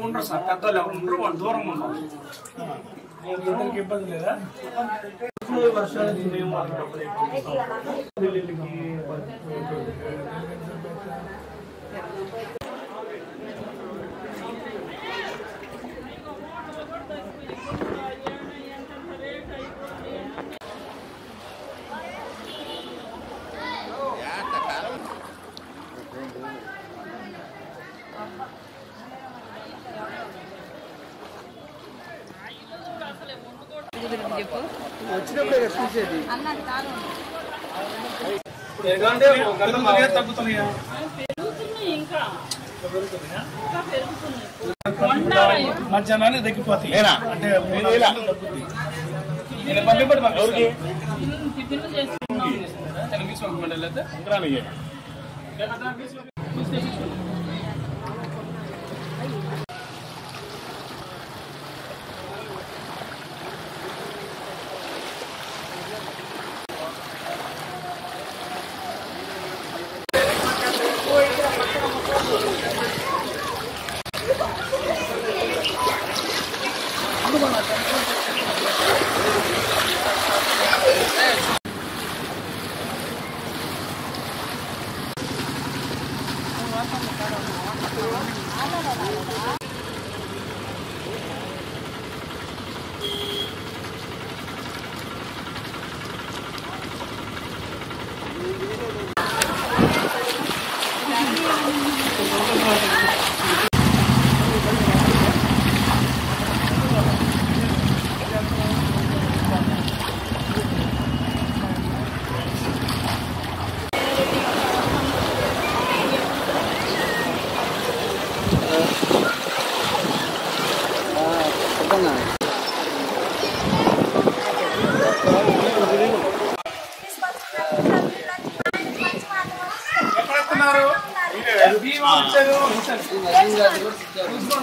ఉండరు సార్, పెద్దలు ఎవరు ఉండరు, వాళ్ళు దూరం ఉన్నారు. ఇద్దరికి ఇబ్బంది లేదా? వర్షానికి మేము మధ్యాహ్నాన్ని తగ్గిపోతాయి అంటే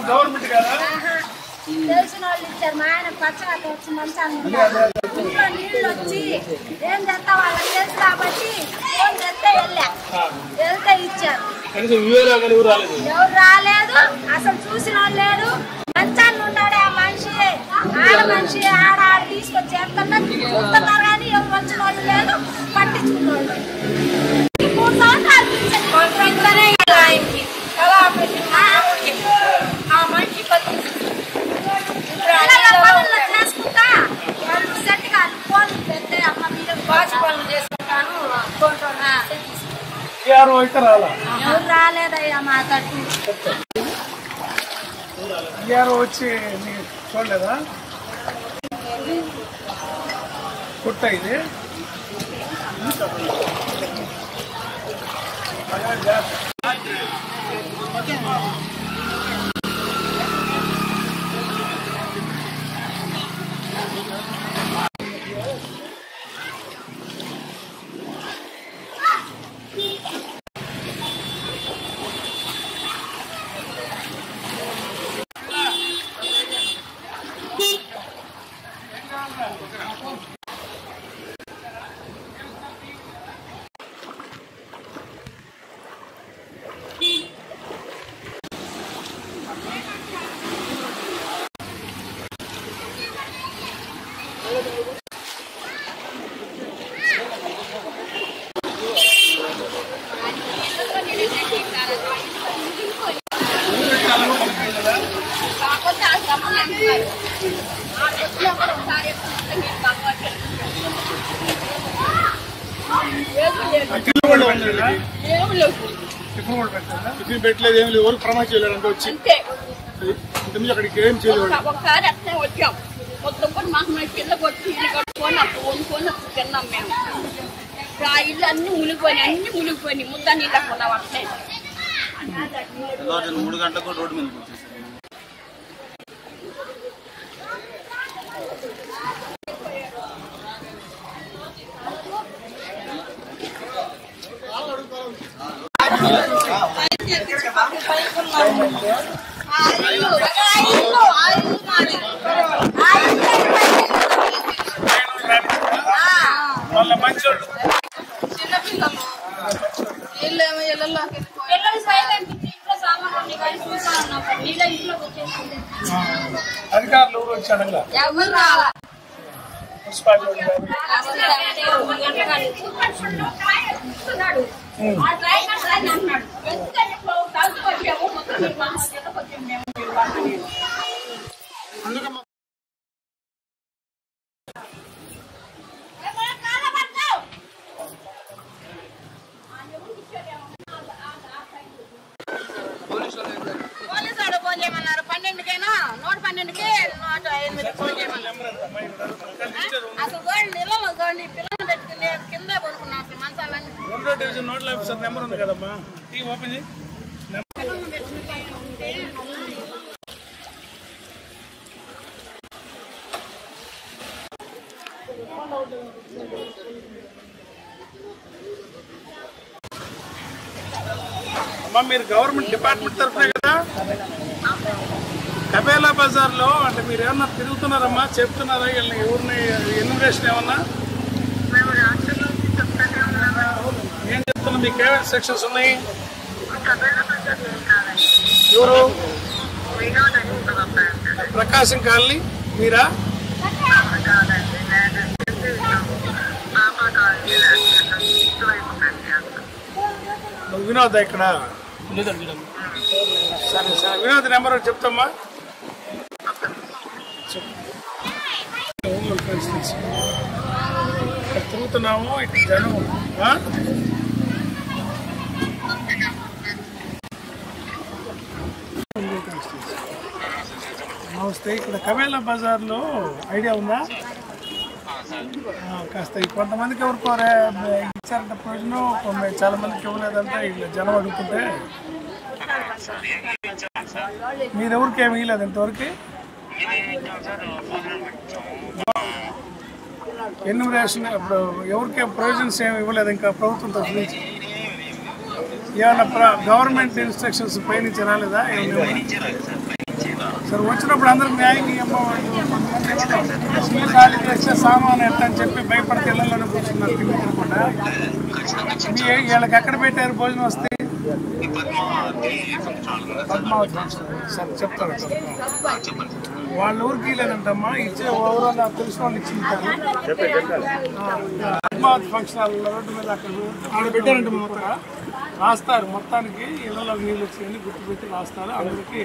గవర్నమెంట్ కదా తెలిసిన వాళ్ళు ఇచ్చారు. మా ఆయన పచ్చగా వచ్చి మంచాన్ని ఇంట్లో నీళ్ళు వచ్చి ఏం చేస్తా వాళ్ళకి తెలుసు కాబట్టి ఫోన్ చేస్తే వెళ్తే ఇచ్చారు. ఎవరు రాలేదు, అసలు చూసిన వాళ్ళు లేరు. మంచాన్ని ఉన్నాడే ఆ మనిషి, ఆడ మనిషి ఆడ తీసుకొచ్చి చూస్తున్నారు కానీ ఎవరు వచ్చిన వాళ్ళు లేదు, పట్టించుకున్న వాళ్ళు 3 సంవత్సరాలు ఆయనకి ఆ మనిషి చేసుకుంటా వాళ్ళు సెట్ కాదు. ఫోన్ పెడితే అమ్మ మీరు బాచి పనులు చేసుకుంటాను ఎవరు రాలేదయ్యా మా తట్టు. వచ్చి చూడలేదా కుట్ట ఇది టిఫిన్ పెట్టలేదు, ఏమి ఎవరు ప్రమాదం చేయలేరు అంటే వచ్చి అక్కడికి ఏం చేయలేదు. ఒకసారి అట్లే వచ్చాం మొత్తం కూడా మాకు కింద కొట్టి ఇల్లు కట్టుకొని అప్పుడు వండుకొని తిన్నాం మేము. ఆ ఇల్లు అన్ని మునిగిపోయినాయి ముద్ద నీళ్ళ కొన్నాం అట్లే. 3 గంటలకు రోడ్డు మీద వచ్చేసారు. చిన్నపిల్లలు పిల్లలు సైలెంట్ ఇంట్లో సామాన్లు అధికారులు ఎవరు వచ్చాడంగా మున్సిపాలిటీ పోలీసు ఫోన్ చేయమన్నారు 12కేనా 112కి 108 ఫోన్ చేయమన్నారు. అసలు గోండి ఇళ్ళలో గోండి పిల్లలు పెట్టుకుని కింద పడుకున్నా అసలు మంచాలన్నీ. 2వ డివిజన్ నోడల్ ఆఫీసర్ నెంబర్ ఉంది కదమ్మా, ఓపెన్ చేయి. అమ్మా మీరు గవర్నమెంట్ డిపార్ట్మెంట్ తరఫునే కదా? కబేలా బజార్లో అంటే మీరు ఏమన్నా తిరుగుతున్నారమ్మా, చెప్తున్నారా వీళ్ళని ఎవరిని ఎన్యుమరేషన్ ఏమన్నా? ఏం చెప్తున్నా, మీకు ఏమేమి సెక్షన్స్ ఉన్నాయి? ఎవరు? ప్రకాశం కాలనీ మీరా? వినోద్ ఇక్కడ సరే సరే వినోద్ నెంబర్ చెప్తామా. ఇక్కడ తిరుగుతున్నాము, ఇక్కడ జనం నమస్తే. ఇక్కడ కబేలా బజార్లో ఐడియా ఉందా? కాస్త కొంతమందికి ఎవరికోరే ఇచ్చారంట ప్రయోజనం, చాలా మందికి ఇవ్వలేదంటే ఇలా జనం అడుగుతుంటే మీరెవరికి ఏమి ఇవ్వలేదు ఇంతవరకు? ఎన్యుమరేషన్ ఇప్పుడు ఎవరికి ప్రొవిజన్స్ ఏమి ఇవ్వలేదు ఇంకా ప్రభుత్వం తరఫు నుంచి? ఏమన్నా గవర్నమెంట్ ఇన్స్ట్రక్షన్స్ పైనుంచి రాలేదా? సరే వచ్చినప్పుడు అందరికి న్యాయంగా కొంతమంది ఖాళీ చేస్తే సామాను ఎట్లా అని చెప్పి భయపడితే ఇళ్లలోనే కూర్చున్నారు తిండి తినకుండా. వీళ్ళకి ఎక్కడ పెట్టారు భోజనం వస్తే? పద్మావతి సరే చెప్తారు. వాళ్ళ ఊరికి లేదంటమ్మా, ఇచ్చే ఓవరాల్ తెలిసిన వాళ్ళు ఇచ్చింటారు. పద్మావతి ఫంక్షన్ హాల్ రోడ్డు మీద అక్కడ పెట్టారంటే మొత్తం రాస్తారు, మొత్తానికి ఇళ్లలో నీళ్ళు వచ్చి గుర్తుపెట్టి రాస్తారు అందరికీ.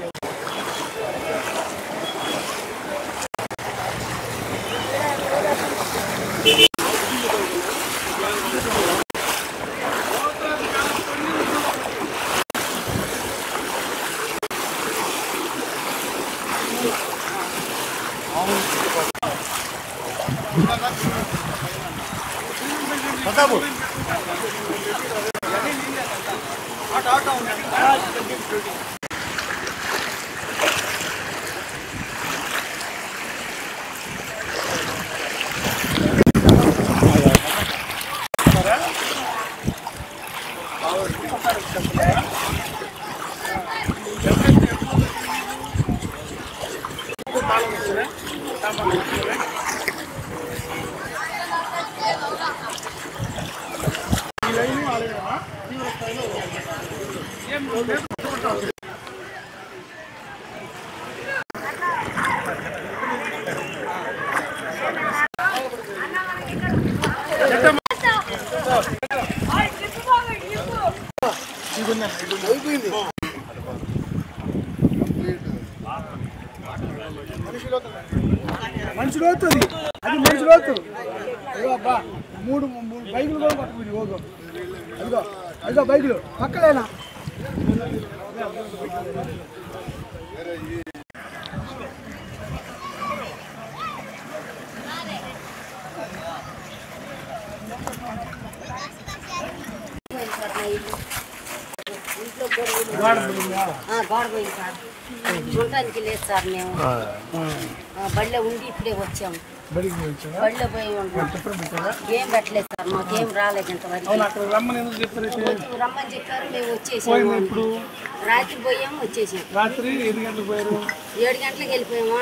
మనిషి లోతుంది, అది మనిషి లోతు. అయ్యో అబ్బా, మూడు బైకులు కూడా పట్టుకుంది. ఓగో అదిగో అదిగో బైకులు పక్కలేనా? గోడ పోయింది సార్, చూడటానికి లేదు సార్. మేము బడిలో ఉండి ఇప్పుడే వచ్చాము. బడిలో పోయి ఏం పెట్టలేదు సార్, మాకేం రాలేదు ఇంతవరకు. రమ్మని చెప్పారు, మేము వచ్చేసాము. రాత్రి పోయాము వచ్చేసాము. రాత్రి 7 గంటలకు పోయారు, 7 గంటలకు వెళ్ళిపోయాము.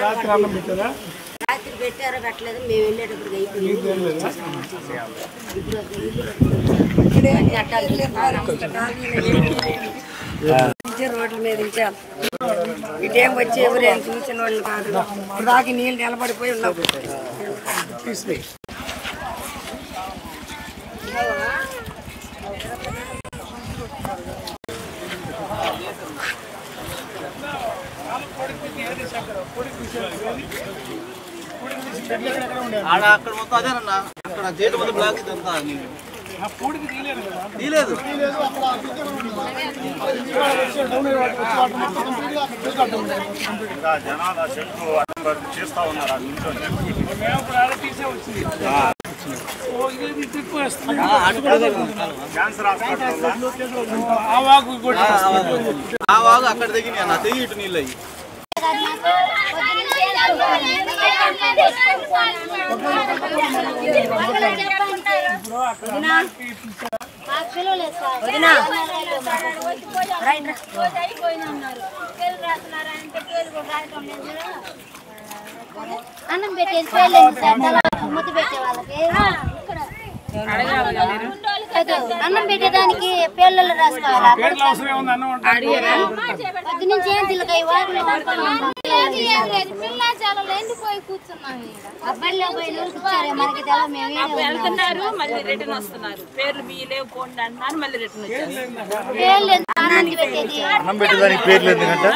రాత్రి పెట్టారో పెట్టలేదు, మేము వెళ్ళేటప్పుడు అయిపోయింది. ఇప్పుడు నుంచి రోడ్ల మీద ఉంచాం. ఇటేం వచ్చి ఎవరేం చూసిన వాళ్ళు కాదు. దాకి నీళ్ళు నిలబడిపోయి ఉన్నాం. అక్కడ మొత్తం అదేనన్నా, అక్కడ జైలు ముందు బ్లాక్ ఇదంతా తీయలేదు. జనాలు చెట్లు చేస్తా ఉన్నారు. క్యాన్సర్ ఆ వాగు అక్కడ తెగినాయి అన్న, తెగి ఇటు నీళ్ళు అయ్యి. అన్నం పెట్టేది పేర్లేదు ముద్దు పెట్టే వాళ్ళకి అన్నం పెట్టేదానికి పేర్లలో రాసుకోవాలి. పొద్దు నుంచి ఏం తిలకాయ ఎండిపోయి కూర్చున్నాము. అబ్బాయిలో పోయి కూర్చారే మనకి తెల మేము వెళ్తున్నారు, మళ్ళీ రిటర్న్ వస్తున్నారు. పేర్లు మీ లేవు పోండి అంటున్నారు, మళ్ళీ రిటర్న్ వచ్చారు. పేర్లేదు అన్నానికి పెట్టేది అన్నం పెట్టేదానికి పేర్లు ఎందుకంటే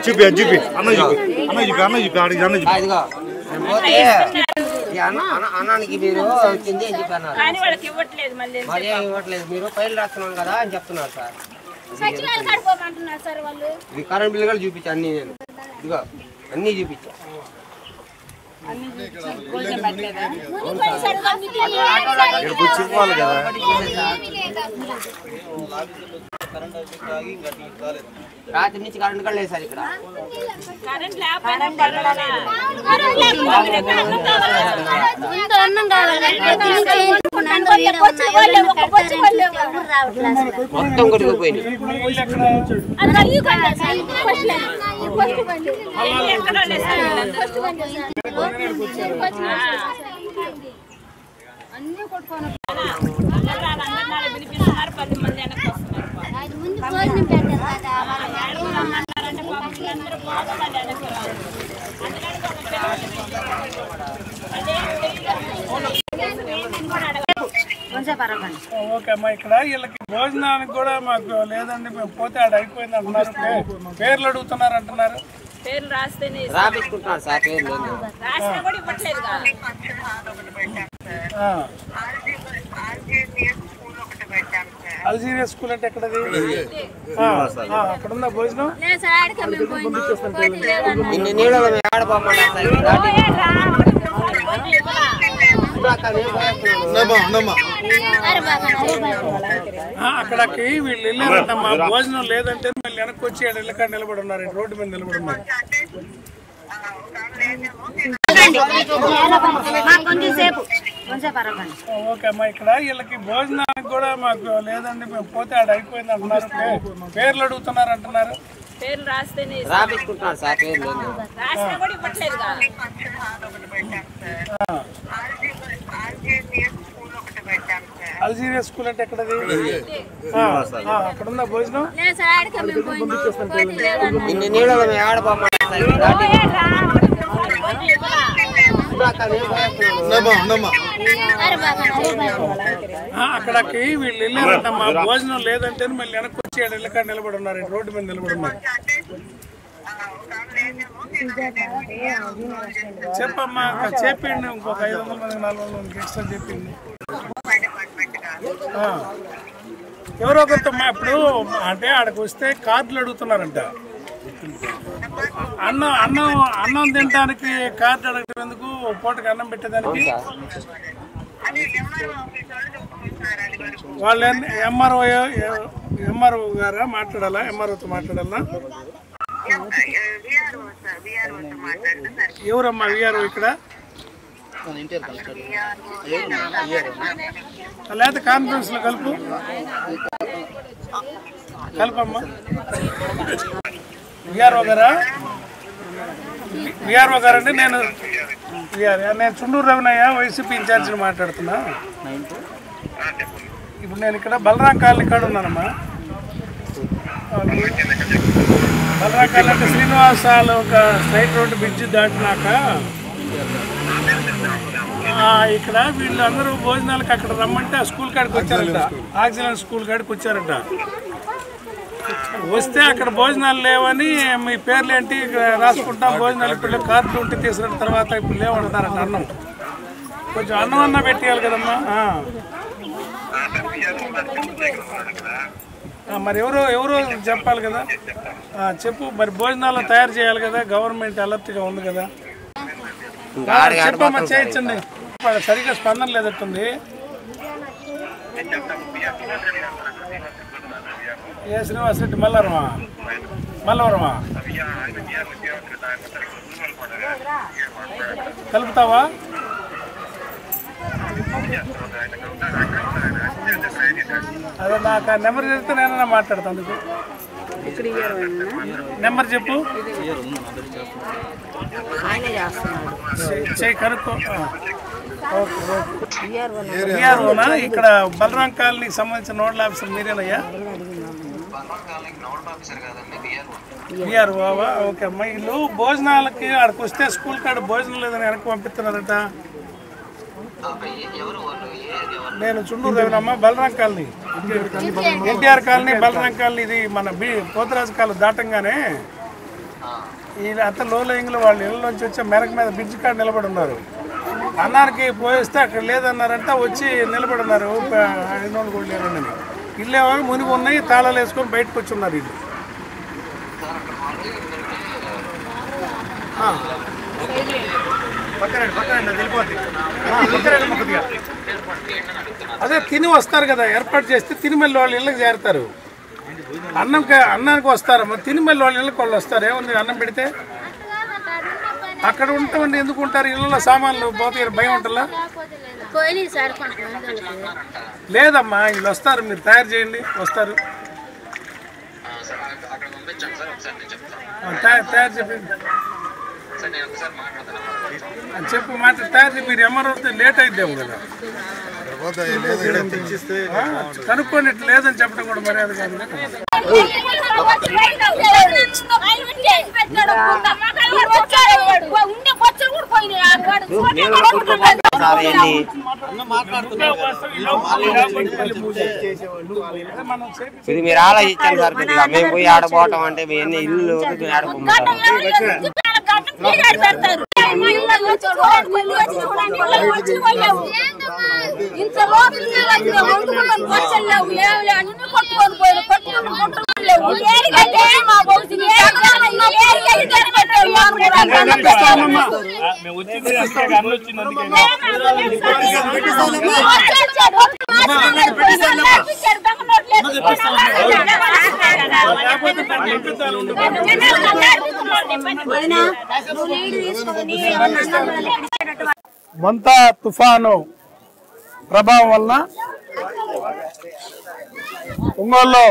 చూపి అది చూపి అన్న చూపి అన్న చూపి అన్న చూపి ఆడికి అన్న చూపి అన్నానికి మీరు వచ్చింది అని చెప్పన్నారు. కానీ వాళ్ళకి ఇవ్వట్లేదు, మళ్ళీ మరి ఏం ఇవ్వట్లేదు. మీరు ఫైల్ రాస్తున్నాం కదా అని చెప్తున్నారు సార్. సచివాలయం కడుకోమంటున్నారు సార్ వాళ్ళు. ఇది కరెంట్ బిల్ కూడా చూపించా అన్ని, నేను ఇదిగో అన్ని చూపించా. చెప్పాలి కదా. రాత్రి నుంచి కరెంట్ కూడా లేదు సార్ ఇక్కడ. కరెంట్ లేకపోయినా ముందు అన్నం కావాలి మొత్తం కొట్టుకుపోయింది. ఎక్కడో లేదు సార్ వీళ్ళందరూ. అన్ని కొట్టుకొని వినిపిస్తున్నారు, 10 మంది వెనక్కి వస్తున్నారు. ముందు భోజనం పెట్టారు కదా రమ్మన్నారంటే అందరూ పోగా మళ్ళీ వెనక్కి రావాలి. ఓకే అమ్మా, ఇక్కడ వీళ్ళకి భోజనానికి కూడా మాకు లేదండి, మేము పోతే ఆడ అయిపోయింది అంటున్నారు. పేర్లు అడుగుతున్నారు అంటున్నారు. పేర్లు రాస్తేనే రాపించుకుంటున్నారు సార్ పేర్లు. రాసినా కూడా ఇవ్వట్లేదు. అల్జీరియా స్కూల్ అంటే ఎక్కడది? అక్కడ ఉందా భోజనం? ఇన్ని నీళ్ళలో మేము ఆడపోమన్నారు సార్. ఇక్కడ అక్కడికి వీళ్ళు వెళ్ళారంట, మా భోజనం లేదంటే మళ్ళీ వెనక్కి వచ్చి ఇళ్ళకాడ నిలబడి ఉన్నారు, రోడ్డు మీద నిలబడి ఉన్నారు. ఓకే అమ్మా, ఇక్కడ వీళ్ళకి భోజనానికి కూడా మాకు లేదండి, మేము పోతే ఆడ అయిపోయింది అంటున్నారు. పేర్లు అడుగుతున్నారు అంటున్నారు. పేర్లు రాస్తేనే రాపించుకుంటున్నారు సార్ పేర్లు. రాసినా కూడా ఇవ్వట్లేదు. అల్జీరియా స్కూల్ అంటే ఎక్కడది? అక్కడ ఉందా భోజనం? ఇన్ని నీళ్ళలో మేము ఆడపోమన్నారు సార్. అక్కడికి వీళ్ళు వెళ్ళారంట, మా భోజనం లేదంటే మళ్ళీ వెనక్కి వచ్చి ఇళ్ళకాడ నిలబడి ఉన్నారు, రోడ్డు మీద నిలబడి ఉన్నారు. చెప్పమ్మా, చెప్పిండి ఇంకొక 500 మంది 400 మందికి ఎక్స్ట్రా చెప్పింది. ఎవరో ఒకరితో మా ఇప్పుడు అంటే ఆడకు వస్తే కార్డులు అడుగుతున్నారంట. అన్నం తినడానికి కార్డు అడగటం ఎందుకు? పూటకి అన్నం పెట్టేదానికి వాళ్ళు ఎంఆర్ఓ గారా మాట్లాడాలా? ఎంఆర్ఓతో మాట్లాడాలా? ఎవరమ్మా విఆర్ఓ ఇక్కడ? లేకపోతే కాన్ఫరెన్స్ లో కలుపమ్మా. విఆర్ఓ గారండి, నేను చుండూరు రవినయ్య వైసీపీ ఇన్ఛార్జిని మాట్లాడుతున్నా. ఇప్పుడు నేను ఇక్కడ బలరాం కాలనీ కాడ ఉన్నానమ్మా. బలరాం కాలనీ అంటే శ్రీనివాసాలు ఒక స్ట్రైట్ రోడ్డు బ్రిడ్జ్ దాటినాక ఇక్కడ వీళ్ళందరూ భోజనాలకు అక్కడ రమ్మంటే ఆ స్కూల్ కాడికి వచ్చారంట. ఆక్సిజన్ స్కూల్ కాడికి వచ్చారంట. వస్తే అక్కడ భోజనాలు లేవని మీ పేర్లు ఏంటి రాసుకుంటాం, భోజనాలు ఇప్పుడు కార్డులు ఉంటే తీసుకున్న తర్వాత ఇప్పుడు లేవంటారంట. అన్నం కొంచెం అన్నం అన్నా పెట్టేయాలి కదమ్మా. మరి ఎవరో చెప్పాలి కదా. చెప్పు మరి భోజనాలు తయారు చేయాలి కదా, గవర్నమెంట్ అలర్ట్గా ఉంది కదా. చెప్పమ్మా, చేయించండి. సరిగ్గా స్పందన లేదట్టుంది. ఏ శ్రీనివాస్ రెడ్డి మల్లవరమా కలుపుతావా? అదే నాకు ఆ నెంబర్ చెప్తే నేనన్నా మాట్లాడతాను. అందుకు నెంబర్ చెప్పు, చేయి కనుక్కో. విఆర్ఓనా? ఇక్కడ బలరాం కాలనీకి సంబంధించిన నోడల్ ఆఫీసర్ మీరేనయ్యా? విఆర్ఓవా? ఓకే అమ్మా. వీళ్ళు భోజనాలకి అక్కడికి వస్తే స్కూల్ కాడ భోజనం లేదని వెనక్కి పంపిస్తున్నారట. నేను చుండూరు రవినమ్మా, Balaram colony, NTR colony, Balaram colony. ఇది మన పోతరాజు కాలం దాటంగానే ఈ అంత లోయింగ్లో వాళ్ళు ఇళ్ళలోంచి వచ్చి మెరక మీద బ్రిడ్జ్ కాడ నిలబడి ఉన్నారు. అన్నానికి పోయిస్తే అక్కడ లేదన్నారంట. వచ్చి నిలబడి ఉన్నారు. 5 కూడా లేరండి. ఇల్లేమో మునిగి ఉన్నాయి, తాళాలు వేసుకొని బయటకు వచ్చి ఉన్నారు ఇల్లు. అదే తిని వస్తారు కదా, ఏర్పాటు చేస్తే తిని మళ్ళీ వాళ్ళు ఇళ్ళకి చేరుతారు. అన్నానికి వస్తారు, తిని మళ్ళీ వాళ్ళ ఇళ్ళకి వాళ్ళు వస్తారు. ఏముంది అన్నం పెడితే అక్కడ ఉంటామండి. ఎందుకు ఉంటారు? ఇళ్ళలో సామాన్లు పోతే భయం ఉంటుందా? లేదమ్మా, వీళ్ళు వస్తారు. మీరు తయారు చేయండి, వస్తారు. తయారు చెప్పండి, చెప్పు మాట తయారు చెప్పి. మీరు ఎంఆర్ఓ లేట్ అయిద్దాము కదా, కనుక్కొని లేదని చెప్పడం కూడా మర్యాద కాదు. ఇది మీరు ఆలోచించాలి సార్. కొద్దిగా మేము పోయి ఆడపోవటం అంటే ఎన్ని ఇల్లు ఆడుకుంటాం. మొంతా తుఫాను ప్రభావం వలన ఒంగోలులో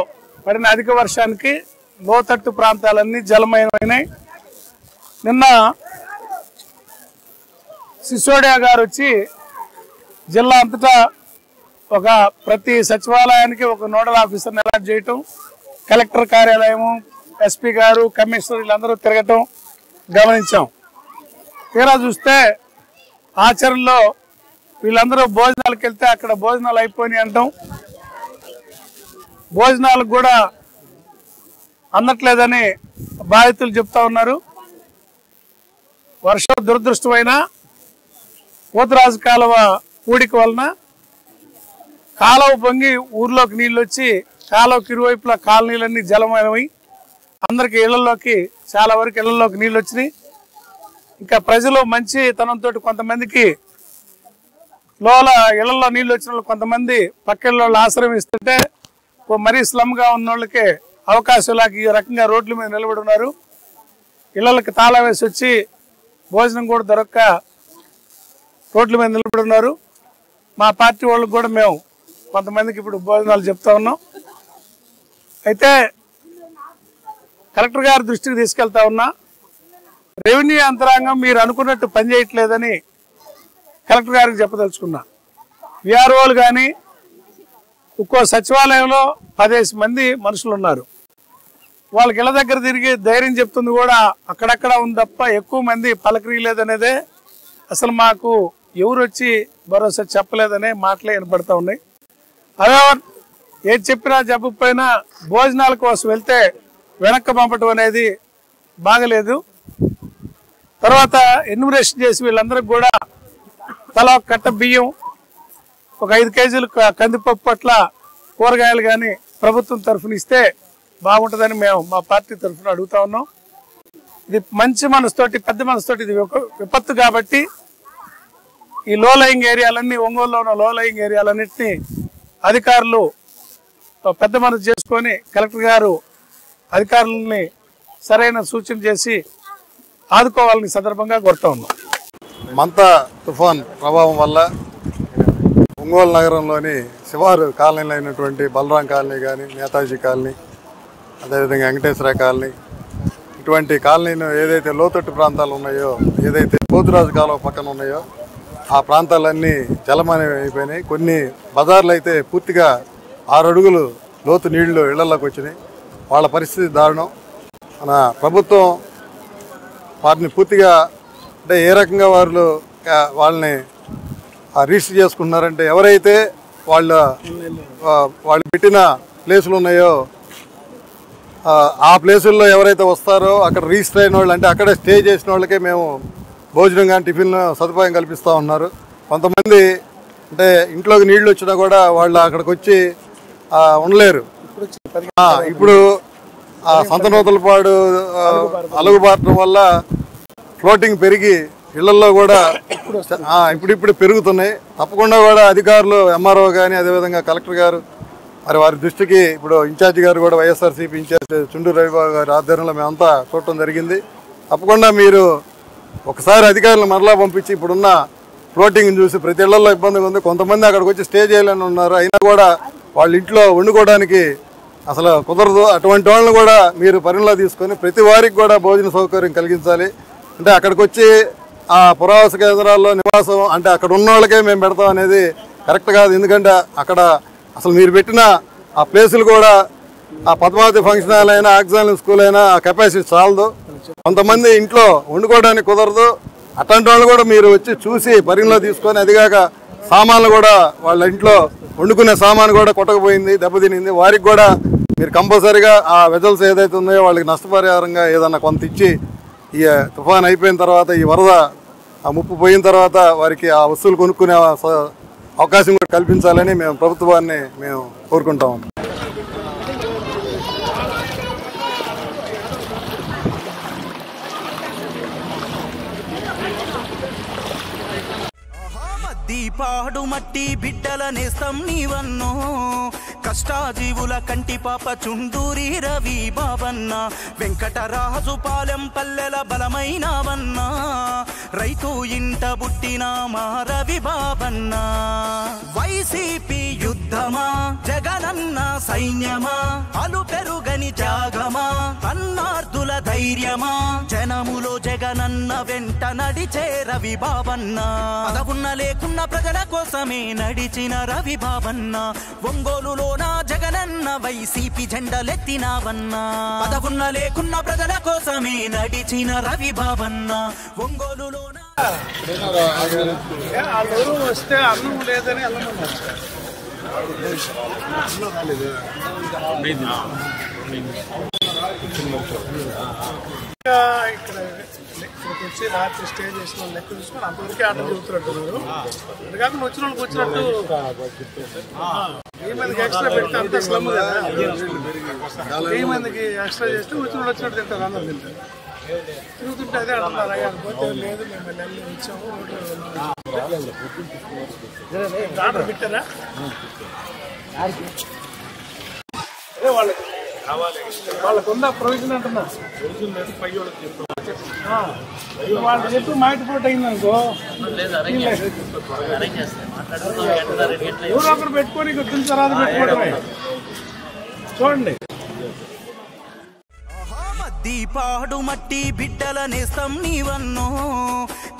పడిన అధిక వర్షానికి లోతట్టు ప్రాంతాలన్నీ జలమయమైనాయి. నిన్న సిసోడియా గారు వచ్చి జిల్లా అంతటా ప్రతి సచివాలయానికి ఒక నోడల్ ఆఫీసర్ని అలాట్ చేయటం, కలెక్టర్ కార్యాలయము, ఎస్పీ గారు, కమిషనర్ వీళ్ళందరూ తిరగటం గమనించాం. తీరా చూస్తే ఆచరణలో వీళ్ళందరూ భోజనాలకు వెళ్తే అక్కడ భోజనాలు అయిపోయినాయి అంటాం, భోజనాలకు కూడా అందట్లేదని బాధితులు చెప్తా ఉన్నారు. వర్షం దురదృష్టమైన పోతరాజు కాలువ పూడిక వలన కాలువ పొంగి ఊర్లోకి నీళ్ళు వచ్చి కాలువకి ఇరువైపులా కాలనీలన్నీ జలమయమై అందరికి ఇళ్లలోకి చాలా వరకు ఇళ్లలోకి నీళ్ళు వచ్చినాయి. ఇంకా ప్రజలు మంచి తనంతో కొంతమందికి ఇళ్లలో నీళ్ళు వచ్చిన వాళ్ళు కొంతమంది పక్కిళ్ళ ఆశ్రయం ఇస్తుంటే మరీ స్లమ్గా ఉన్న వాళ్ళకి అవకాశం లేక ఈ రకంగా రోడ్ల మీద నిలబడి ఉన్నారు. ఇళ్లకి తాళం వేసి వచ్చి భోజనం కూడా దొరక్క రోడ్ల మీద నిలబడి ఉన్నారు. మా పార్టీ వాళ్ళకి కూడా మేము కొంతమందికి ఇప్పుడు భోజనాలు చెప్తా ఉన్నాం. అయితే కలెక్టర్ గారి దృష్టికి తీసుకెళ్తా ఉన్నా, రెవెన్యూ యంత్రాంగం మీరు అనుకున్నట్టు పనిచేయట్లేదని కలెక్టర్ గారికి చెప్పదలుచుకున్నా. విఆర్ఓలు కానీ ఒక్కో సచివాలయంలో 10 మంది మనుషులు ఉన్నారు. వాళ్ళకి ఇళ్ళ దగ్గర తిరిగి ధైర్యం చెప్తుంది కూడా అక్కడక్కడ ఉంది తప్ప ఎక్కువ మంది పలకరియలేదనేదే అసలు మాకు ఎవరు వచ్చి భరోసా చెప్పలేదనే మాటలే వినపడతా ఉన్నాయి. అదే ఏది చెప్పినా చెప్పకపోయినా భోజనాల కోసం వెళ్తే వెనక్కి పంపటం అనేది బాగలేదు. తర్వాత ఎన్యూమరేషన్ చేసి వీళ్ళందరికి కూడా తలా ఒక కట్ట బియ్యం, ఒక 5 కేజీలు కందిపప్పు అట్లా కూరగాయలు కానీ ప్రభుత్వం తరఫున ఇస్తే బాగుంటుందని మేము మా పార్టీ తరఫున అడుగుతా ఉన్నాం. ఇది మంచి మనసుతోటి, పెద్ద మనసుతోటి ఇది విపత్తు కాబట్టి ఈ లో లయింగ్ ఏరియాలన్నీ, ఒంగోలులో ఉన్న లో లయింగ్ ఏరియాలన్నింటినీ అధికారులు పెద్ద మనసు చేసుకొని కలెక్టర్ గారు అధికారులని సరైన సూచన చేసి ఆదుకోవాలని సందర్భంగా కోరుతా ఉన్నాం. మంతా తుఫాన్ ప్రభావం వల్ల ఒంగోలు నగరంలోని శివారు కాలనీలు అయినటువంటి బలరాం కాలనీ కానీ, నేతాజీ కాలనీ, అదేవిధంగా వెంకటేశ్వర కాలనీ, ఇటువంటి కాలనీలు ఏదైతే లోతట్టు ప్రాంతాలు ఉన్నాయో, ఏదైతే పోతురాజు కాలువ పక్కన ఉన్నాయో ఆ ప్రాంతాలన్నీ జలమయం అయిపోయినాయి. కొన్ని బజార్లు అయితే పూర్తిగా 6 అడుగులు లోతు నీళ్లు ఇళ్లలోకి వచ్చినాయి. వాళ్ళ పరిస్థితి దారుణం. మన ప్రభుత్వం వాటిని పూర్తిగా అంటే ఏ రకంగా వాళ్ళని రిజిస్టర్ చేసుకుంటున్నారంటే, ఎవరైతే వాళ్ళు పెట్టిన ప్లేసులు ఉన్నాయో ఆ ప్లేసుల్లో ఎవరైతే వస్తారో అక్కడ రిజిస్టర్ అయిన వాళ్ళు, అంటే అక్కడే స్టే చేసిన వాళ్ళకే మేము భోజనం కానీ టిఫిన్ సదుపాయం కల్పిస్తూ ఉన్నారు. కొంతమంది అంటే ఇంట్లోకి నీళ్లు వచ్చినా కూడా వాళ్ళు అక్కడికి వచ్చి ఉండలేరు. ఇప్పుడు సంతనూతలపాడు అలుగుబారటం వల్ల ఫ్లోటింగ్ పెరిగి ఇళ్లలో కూడా ఇప్పుడు పెరుగుతున్నాయి. తప్పకుండా కూడా అధికారులు, ఎంఆర్ఓ కానీ, అదేవిధంగా కలెక్టర్ గారు మరి వారి దృష్టికి ఇప్పుడు ఇన్ఛార్జి గారు కూడా వైఎస్ఆర్సీపీ ఇన్ఛార్జ్ చుండూరు రవిబాబు గారి ఆధ్వర్యంలో మేమంతా చూడటం జరిగింది. తప్పకుండా మీరు ఒకసారి అధికారులను మరలా పంపించి ఇప్పుడున్న ఫ్లోటింగ్ చూసి ప్రతి ఇళ్లలో ఇబ్బందిగా ఉంది. కొంతమంది అక్కడికి వచ్చి స్టే చేయాలని ఉన్నారు, అయినా కూడా వాళ్ళ ఇంట్లో వండుకోవడానికి అసలు కుదరదు. అటువంటి వాళ్ళని కూడా మీరు పరిగణలో తీసుకొని ప్రతి వారికి కూడా భోజన సౌకర్యం కలిగించాలి. అంటే అక్కడికి వచ్చి ఆ పురావాస కేంద్రాల్లో నివాసం అంటే అక్కడ ఉన్న వాళ్ళకే మేము పెడతాం అనేది కరెక్ట్ కాదు. ఎందుకంటే అక్కడ అసలు మీరు పెట్టిన ఆ ప్లేసులు కూడా ఆ పద్మావతి ఫంక్షన్ హాల్ అయినా, ఆక్సిజన్ స్కూల్ అయినా ఆ కెపాసిటీ చాలదు. కొంతమంది ఇంట్లో వండుకోవడానికి కుదరదు. అట్లాంటి వాళ్ళు కూడా మీరు వచ్చి చూసి పరిగణలో తీసుకొని, అదిగాక సామాన్లు కూడా వాళ్ళ ఇంట్లో వండుకునే సామాను కూడా కొట్టకపోయింది, దెబ్బతినింది. వారికి కూడా మీరు కంపల్సరీగా ఆ వెజల్స్ ఏదైతే ఉన్నాయో వాళ్ళకి నష్టపరిహారంగా ఏదన్నా కొంత ఇచ్చి ఈ తుఫాన్ అయిపోయిన తర్వాత, ఈ వరద ఆ ముప్పు పోయిన తర్వాత వారికి ఆ వస్తువులు కొనుక్కునే అవకాశం కూడా కల్పించాలని మేము ప్రభుత్వాన్ని కోరుకుంటాం. దీపాడు మట్టి బిడ్డల నేస్తం నీవన్నో, కష్టాజీవుల కంటి పాప చుండూరి రవి బాబన్న, వెంకటరాజు పాలెం పల్లెల బలమైనవన్నా, రైతు ఇంట బుట్టిన మా రవి బాబన్న. వైసీపీ యుద్ధమా, జగనన్న సైన్యమా, అలు పెరుగని త్యాగమా, అన్నార్థుల ధైర్యమా, జనములో జగనన్న వెంట నడిచే రవి బాబన్న. పదవున్న లేకున్న ప్రజల కోసమే నడిచిన రవి బాబన్న, ఒంగోలులోన జగనన్న వైసీపీ జెండలెత్తినావన్నా. పదవున్న లేకున్న ప్రజల కోసమే నడిచిన రవి బాబన్న, ఒంగోలులోన వస్తే అన్నం లేదని ఇక్కడికి వచ్చి రాత్రి స్టే చేసిన లెక్క చూసుకొని అంతవరకే ఆటలు చెబుతున్నట్టున్నారు. అది కాకుండా వచ్చిన వాళ్ళకి వచ్చినట్టు 1000 మందికి ఎక్స్ట్రా పెడితే అంత స్లమ్ కదా, 1000 మందికి ఎక్స్ట్రా చేస్తే వచ్చిన వాళ్ళు వచ్చినట్టు తింటారు, అందరు తింటారు. తిరుగుతుంటే అదే అంటున్నారు, అయ్యా పోతే లేదు మేము నెలలు ఇచ్చాము ఆర్డర్ పెట్టారా. అదే వాళ్ళకి వాళ్ళకు ఉందా ప్రొవిజన్ అంటున్నా, వాళ్ళు చెప్పి మాటిపోటు అయిందనుకో ఎవరో ఒకరు పెట్టుకొని తిన్న తర్వాత పెట్టుకోవడమే. చూడండి. పాడు మట్టి బిడ్డల నేస్తం నీవన్నో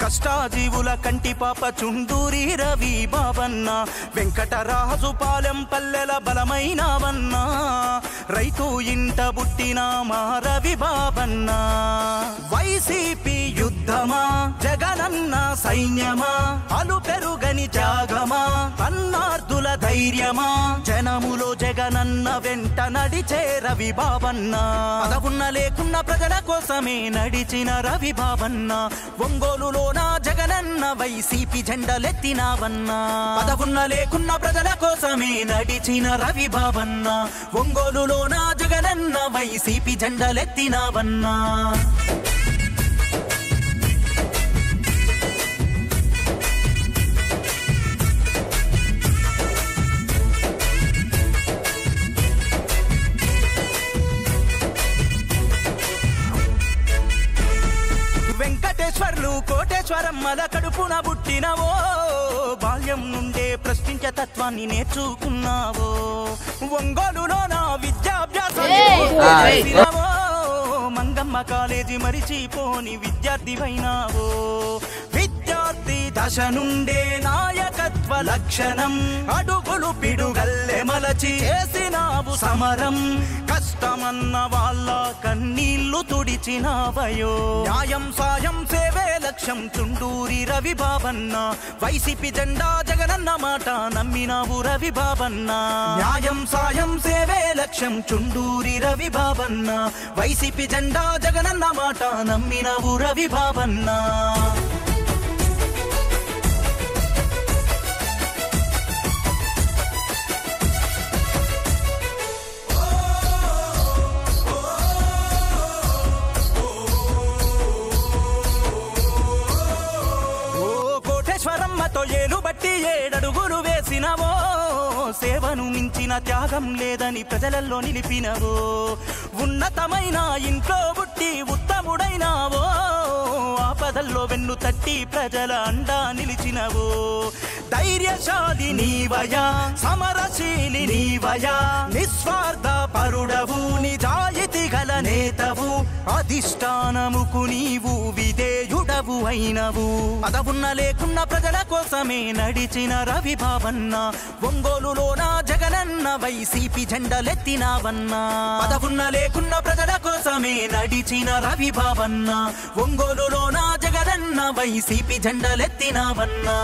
కష్టాజీవుల కంటి పాప చుండూరి రవి బాబన్న వెంకటరాజు పాలెం పల్లెల బలమైనవన్న రైతు ఇంట పుట్టిన మా రవి బాబన్న వైసీపీ యుద్ధమా జగనన్న సైన్యమా అలు పెరుగని త్యాగమా అన్నార్థుల ధైర్యమా జనములో జగనన్న వెంట నడిచే రవి బాబన్న పదవున్న లేకున్న ప్రజల కోసమే నడిచిన రవి బాబన్న ఒంగోలులోన జగనన్న వైసీపీ జెండలెత్తినావన్నా పదవున్న లేకున్న ప్రజల కోసమే నడిచిన రవి బాబన్న ఒంగోలులోన జగనన్న వైసీపీ జెండలెత్తినావన్నా వెంకటేశ్వర్లు కోటేశ్వరమ్మల కడుపున పుట్టినవో బాల్యం నుండే ప్రశ్నించే తత్వాన్ని నేర్చుకున్నావో ఒంగోలులో నా విద్యాభ్యాసం మంగమ్మ కాలేజీ మరిచిపోని విద్యార్థివైనావో విద్యార్థి దశ నుండే నాయకత్వ లక్షణం అడుగులు పిడుగల్లె మలచి చేసినావు సమరం కష్టమన్న వాళ్ళ కన్నీళ్లు తుడిచినావయో న్యాయం సాయం సేవే లక్ష్యం చుండూరి రవి బాబన్న వైసీపీ జెండా జగనన్న మాట నమ్మినావు రవి బాబన్న న్యాయం సాయం సేవే లక్ష్యం చుండూరి రవి బాబన్న వైసీపీ జెండా జగనన్న మాట నమ్మినావు రవి బాబన్న కోటేశ్వరమ్మతో ఏలు బట్టి 7 అడుగులు వేసినవో సేవను మించిన త్యాగం లేదని ప్రజలలో నిలిపినవో ఉన్నతమైన ఇంట్లో పుట్టి ఉత్తముడైనావో ఆపదల్లో వెన్ను తట్టి ప్రజల అండా నిలిచినవో ధైర్యశాలి నీవయా సమరశీలి నీవయా నిస్వార్థ పరుడవు నిజాయితీ గల నేతవు అధిష్టానముకు నీవు విధేయుడవు అయినవు పదవున్న లేకున్న ప్రజల కోసమే నడిచిన రవి బాబన్న ఒంగోలులోన జగనన్న వైసీపీ జెండలెత్తినావన్నా పదవున్న లేకున్న ప్రజల కోసమే నడిచిన రవి బాబన్న ఒంగోలులోన జగనన్న వైసీపీ జెండలెత్తినావన్నా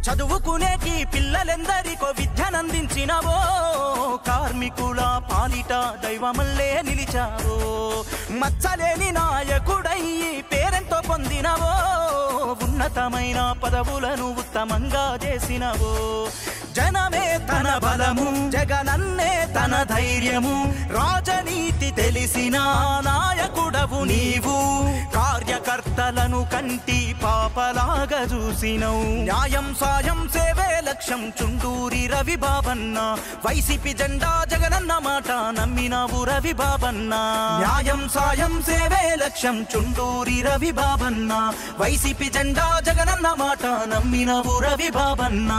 చదువుకునేకి పిల్లలెందరికో విద్యనందించినవో కార్మికుల పాలిట దైవమల్లే నిలిచావో మచ్చలేని నాయకుడయ్యి పేరెంతో పొందినవో ఉన్నతమైన పదవులను ఉత్తమంగా చేసినవో జనమే తన బలము జగనన్నే తన ధైర్యము రాజనీతి తెలిసిన నాయకుడవు నీవు కార్యకర్తలను కంటి పాపలాగా చూసినవు న్యాయం సాయం సేవే లక్ష్యం చుండూరి రవి బాబన్న వైసీపీ జెండా జగనన్న మాట నమ్మినావు రవి బాబన్న న్యాయం సాయం సేవే లక్ష్యం చుండూరి రవి బాబన్న వైసీపీ జెండా జగనన్న మాట నమ్మినావు రవి బాబన్న